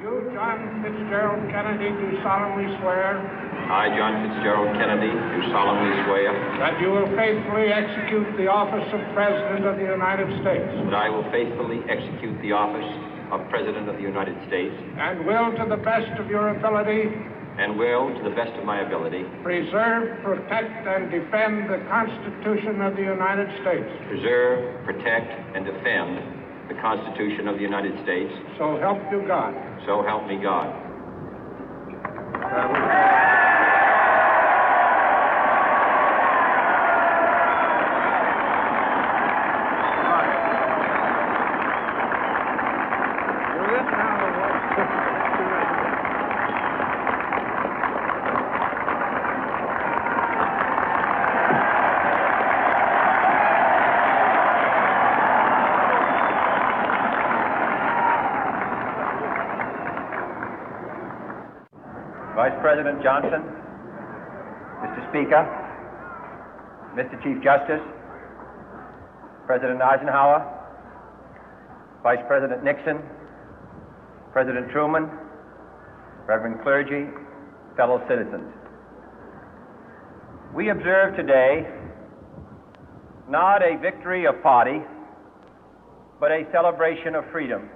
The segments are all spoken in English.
You, John Fitzgerald Kennedy, do solemnly swear. I, John Fitzgerald Kennedy, do solemnly swear. That you will faithfully execute the office of President of the United States. That I will faithfully execute the office of President of the United States. And will, to the best of your ability. And will, to the best of my ability. Preserve, protect, and defend the Constitution of the United States. Preserve, protect, and defend the Constitution of the United States. So help you God. So help me God. Vice President Johnson, Mr. Speaker, Mr. Chief Justice, President Eisenhower, Vice President Nixon, President Truman, Reverend clergy, fellow citizens. We observe today not a victory of party, but a celebration of freedom,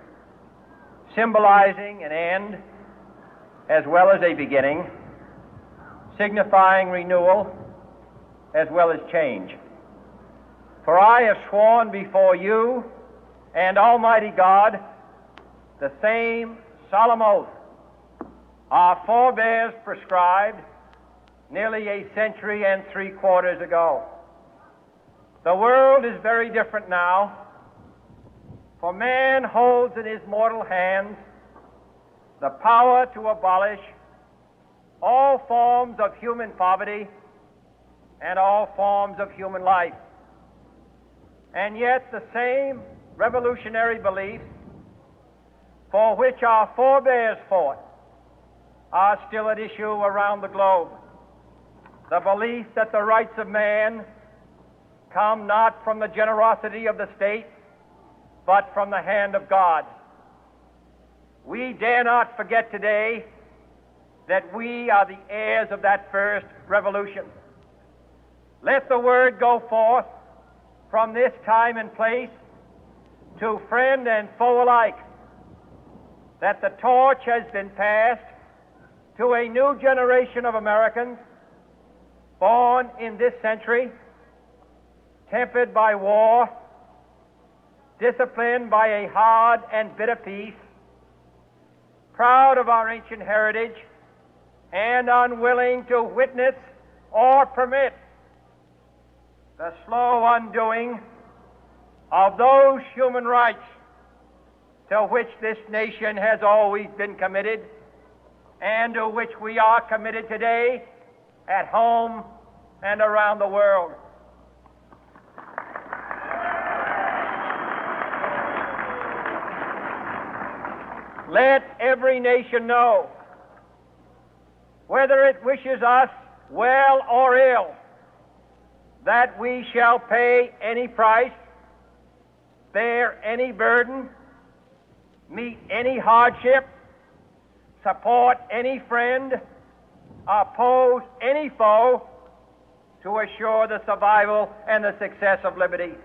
symbolizing an end as well as a beginning, signifying renewal as well as change. For I have sworn before you and Almighty God the same solemn oath our forebears prescribed nearly a century and 3/4 ago. The world is very different now, for man holds in his mortal hands the power to abolish all forms of human poverty and all forms of human life. And yet the same revolutionary beliefs for which our forebears fought are still at issue around the globe. The belief that the rights of man come not from the generosity of the state, but from the hand of God. We dare not forget today that we are the heirs of that first revolution. Let the word go forth from this time and place to friend and foe alike that the torch has been passed to a new generation of Americans born in this century, tempered by war, disciplined by a hard and bitter peace, proud of our ancient heritage, and unwilling to witness or permit the slow undoing of those human rights to which this nation has always been committed and to which we are committed today at home and around the world. Let every nation know, whether it wishes us well or ill, that we shall pay any price, bear any burden, meet any hardship, support any friend, oppose any foe to assure the survival and the success of liberty.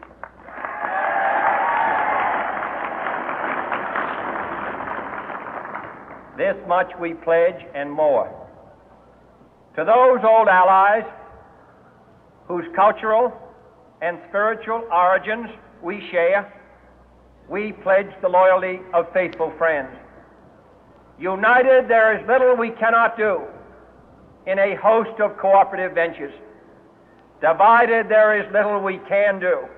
This much we pledge and more. To those old allies whose cultural and spiritual origins we share, we pledge the loyalty of faithful friends. United, there is little we cannot do in a host of cooperative ventures. Divided, there is little we can do,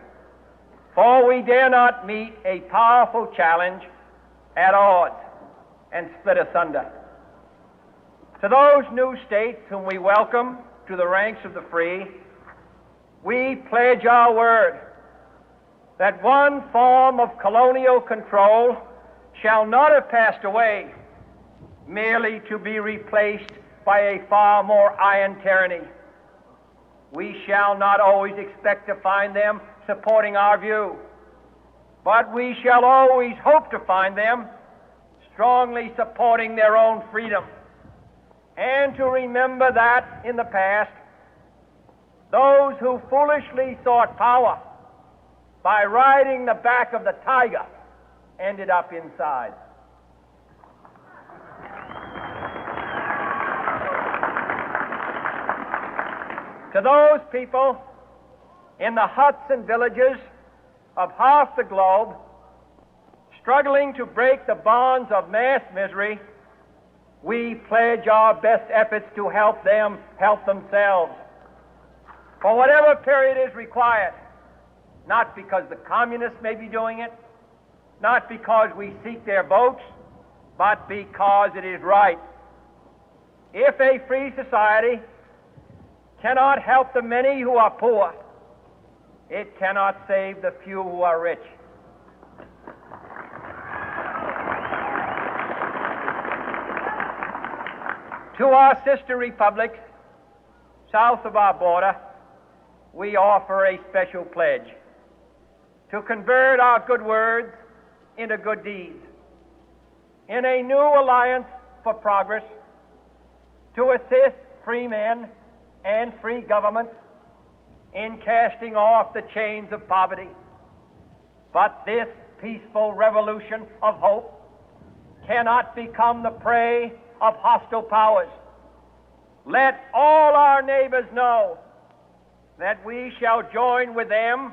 for we dare not meet a powerful challenge at odds and split asunder. To those new states whom we welcome to the ranks of the free, we pledge our word that one form of colonial control shall not have passed away merely to be replaced by a far more iron tyranny. We shall not always expect to find them supporting our view, but we shall always hope to find them strongly supporting their own freedom, and to remember that in the past, those who foolishly sought power by riding the back of the tiger ended up inside. To those people in the huts and villages of half the globe struggling to break the bonds of mass misery, we pledge our best efforts to help them help themselves for whatever period is required, not because the communists may be doing it, not because we seek their votes, but because it is right. If a free society cannot help the many who are poor, it cannot save the few who are rich. To our sister republics south of our border, we offer a special pledge to convert our good words into good deeds, in a new alliance for progress, to assist free men and free governments in casting off the chains of poverty. But this peaceful revolution of hope cannot become the prey of hostile powers. Let all our neighbors know that we shall join with them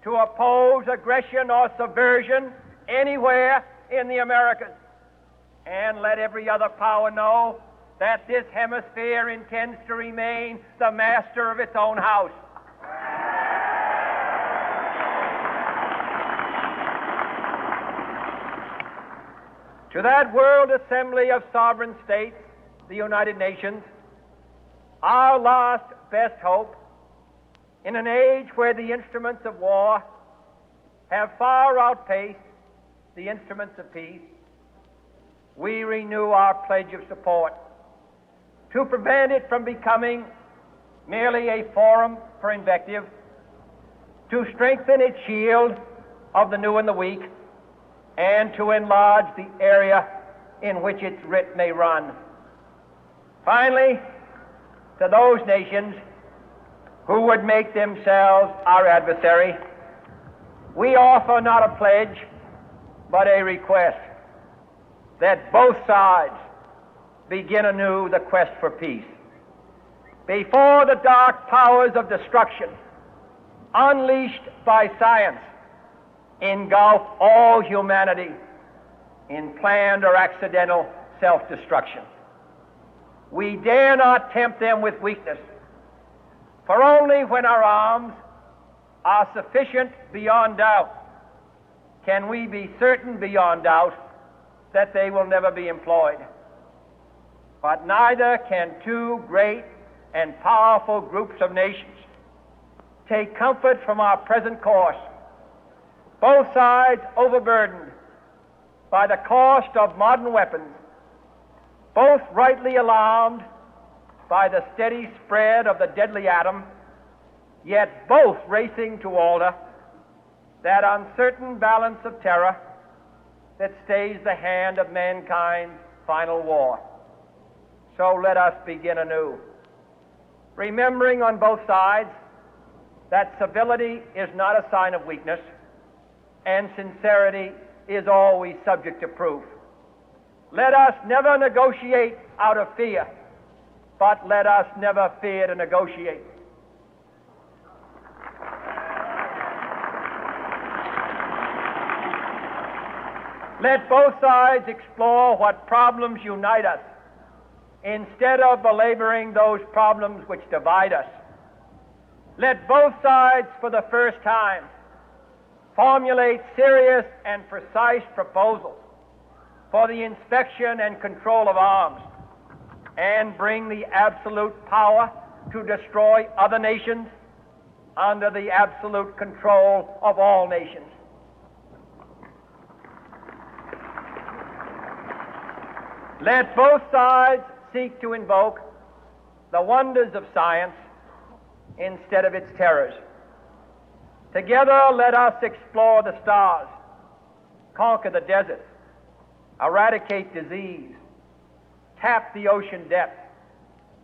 to oppose aggression or subversion anywhere in the Americas. And let every other power know that this hemisphere intends to remain the master of its own house. To that World Assembly of Sovereign States, the United Nations, our last best hope, in an age where the instruments of war have far outpaced the instruments of peace, we renew our pledge of support to prevent it from becoming merely a forum for invective, to strengthen its shield of the new and the weak, and to enlarge the area in which its writ may run. Finally, to those nations who would make themselves our adversary, we offer not a pledge, but a request that both sides begin anew the quest for peace. Before the dark powers of destruction, unleashed by science, engulf all humanity in planned or accidental self-destruction, we dare not tempt them with weakness, for only when our arms are sufficient beyond doubt can we be certain beyond doubt that they will never be employed. But neither can two great and powerful groups of nations take comfort from our present course, both sides overburdened by the cost of modern weapons, both rightly alarmed by the steady spread of the deadly atom, yet both racing to alter that uncertain balance of terror that stays the hand of mankind's final war. So let us begin anew, remembering on both sides that civility is not a sign of weakness, and sincerity is always subject to proof. Let us never negotiate out of fear, but let us never fear to negotiate. Let both sides explore what problems unite us, instead of belaboring those problems which divide us. Let both sides, for the first time, formulate serious and precise proposals for the inspection and control of arms, and bring the absolute power to destroy other nations under the absolute control of all nations. Let both sides seek to invoke the wonders of science instead of its terrors. Together, let us explore the stars, conquer the deserts, eradicate disease, tap the ocean depths,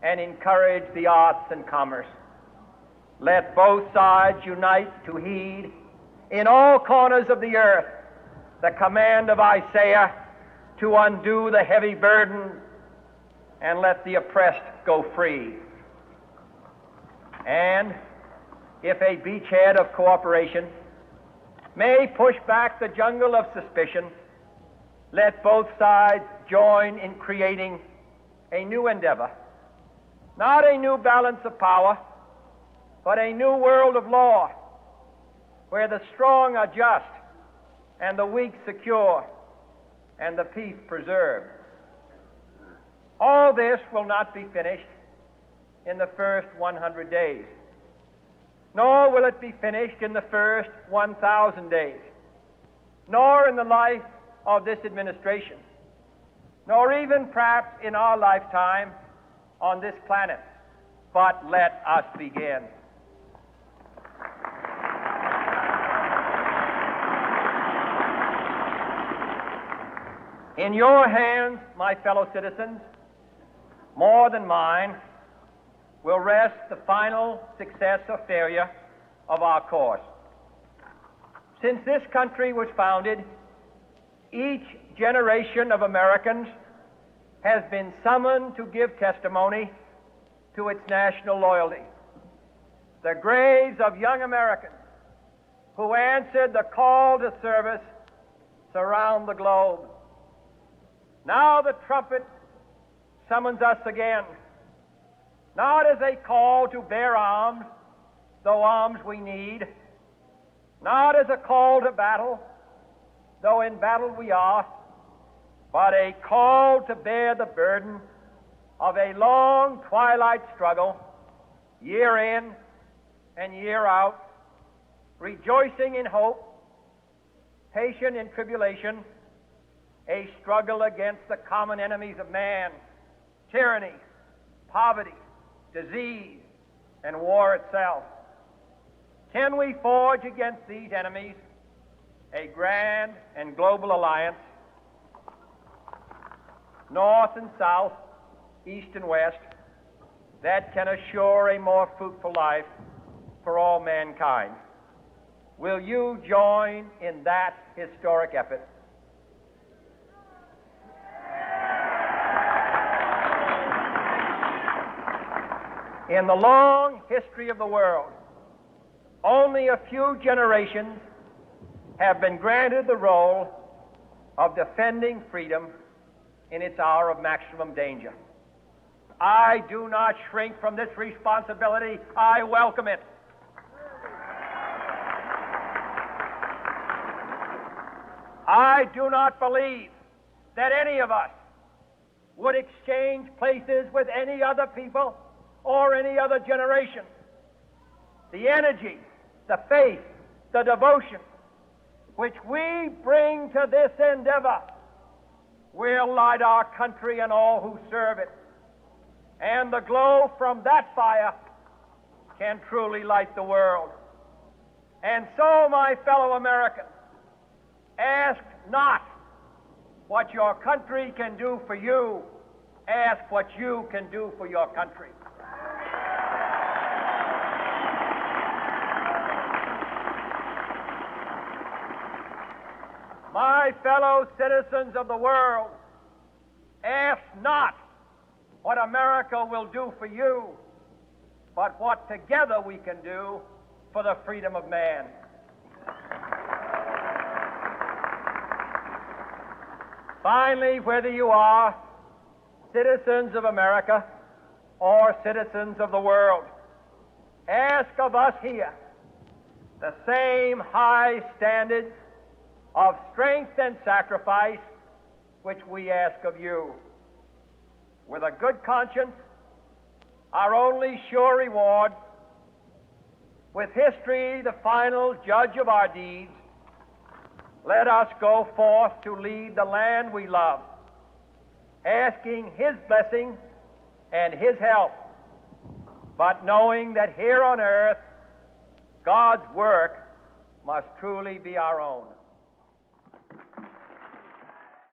and encourage the arts and commerce. Let both sides unite to heed in all corners of the earth the command of Isaiah to undo the heavy burden and let the oppressed go free. And if a beachhead of cooperation may push back the jungle of suspicion, let both sides join in creating a new endeavor, not a new balance of power, but a new world of law, where the strong are just and the weak secure and the peace preserved. All this will not be finished in the first 100 days, nor will it be finished in the first 1,000 days, nor in the life of this administration, nor even perhaps in our lifetime on this planet. But let us begin. In your hands, my fellow citizens, more than mine, will rest the final success or failure of our course. Since this country was founded, each generation of Americans has been summoned to give testimony to its national loyalty. The graves of young Americans who answered the call to service surround the globe. Now the trumpet summons us again, not as a call to bear arms, though arms we need, not as a call to battle, though in battle we are, but a call to bear the burden of a long twilight struggle, year in and year out, rejoicing in hope, patient in tribulation, a struggle against the common enemies of man, tyranny, poverty, disease, and war itself. Can we forge against these enemies a grand and global alliance, north and south, east and west, that can assure a more fruitful life for all mankind? Will you join in that historic effort? In the long history of the world, only a few generations have been granted the role of defending freedom in its hour of maximum danger. I do not shrink from this responsibility. I welcome it. I do not believe that any of us would exchange places with any other people or any other generation. The energy, the faith, the devotion which we bring to this endeavor will light our country and all who serve it. And the glow from that fire can truly light the world. And so, my fellow Americans, ask not what your country can do for you, ask what you can do for your country. My fellow citizens of the world, ask not what America will do for you, but what together we can do for the freedom of man. Finally, whether you are citizens of America or citizens of the world, ask of us here the same high standards of strength and sacrifice which we ask of you. With a good conscience, our only sure reward, with history the final judge of our deeds, let us go forth to lead the land we love, asking His blessing and His help, but knowing that here on earth God's work must truly be our own.